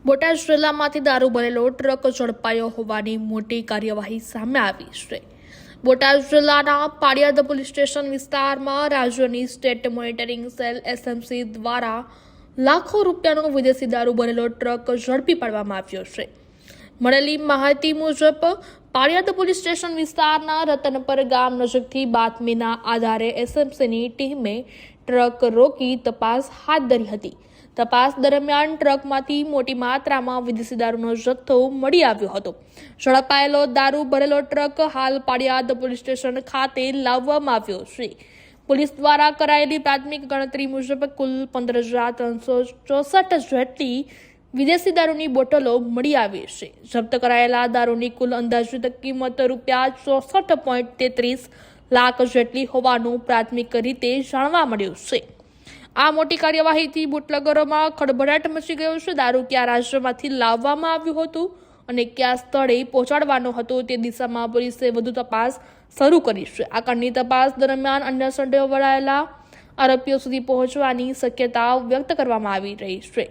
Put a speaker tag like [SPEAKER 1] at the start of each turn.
[SPEAKER 1] બોટાદ જિલ્લામાંથી દારૂ ભરેલો ટ્રક ઝડપાયો હોવાની મોટી કાર્યવાહી સામે આવી છે। બોટાદ જિલ્લાના પાળિયાદ પોલીસ સ્ટેશન વિસ્તારમાં રાજ્યની સ્ટેટ મોનિટરિંગ સેલ એસએમસી દ્વારા લાખો રૂપિયાનો વિદેશી દારૂ ભરેલો ટ્રક ઝડપી પાડવામાં આવ્યો છે। મળેલી માહિતી મુજબ પાળિયાદ પોલીસ સ્ટેશન વિસ્તારના રતનપર ગામ નજીકથી બાતમીના આધારે એસએમસીની ટીમે ટ્રક રોકી તપાસ હાથ ધરી હતી। તપાસ દરમિયાન ટ્રકમાંથી મોટી માત્રામાં વિદેશી દારૂનો જથ્થો મળી આવ્યો હતો। ઝડપાયેલો દારૂ ભરેલો ટ્રક હાલ પાળિયાદ પોલીસ સ્ટેશન ખાતે લાવવામાં આવ્યો છે। પોલીસ દ્વારા કરાયેલી પ્રાથમિક ગણતરી મુજબ કુલ 15,364 જેટલી વિદેશી દારૂની બોટલો મળી આવી છે। જપ્ત કરાયેલા દારૂની કુલ અંદાજિત કિંમત ₹64.33 લાખ જેટલી હોવાનું પ્રાથમિક રીતે જાણવા મળ્યું છે। આ મોટી કાર્યવાહીથી બુટલેગરોમાં ખળભળાટ મચી ગયો છે। દારૂ કયા રાજ્યમાંથી લાવવામાં આવ્યું હતું અને કયા સ્થળે પહોંચાડવાનો હતો તે દિશામાં પોલીસે વધુ તપાસ શરૂ કરી છે। આ કાંડની તપાસ દરમિયાન અન્ય સંડોવાયેલા આરોપીઓ સુધી પહોંચવાની શક્યતા વ્યક્ત કરવામાં આવી રહી છે।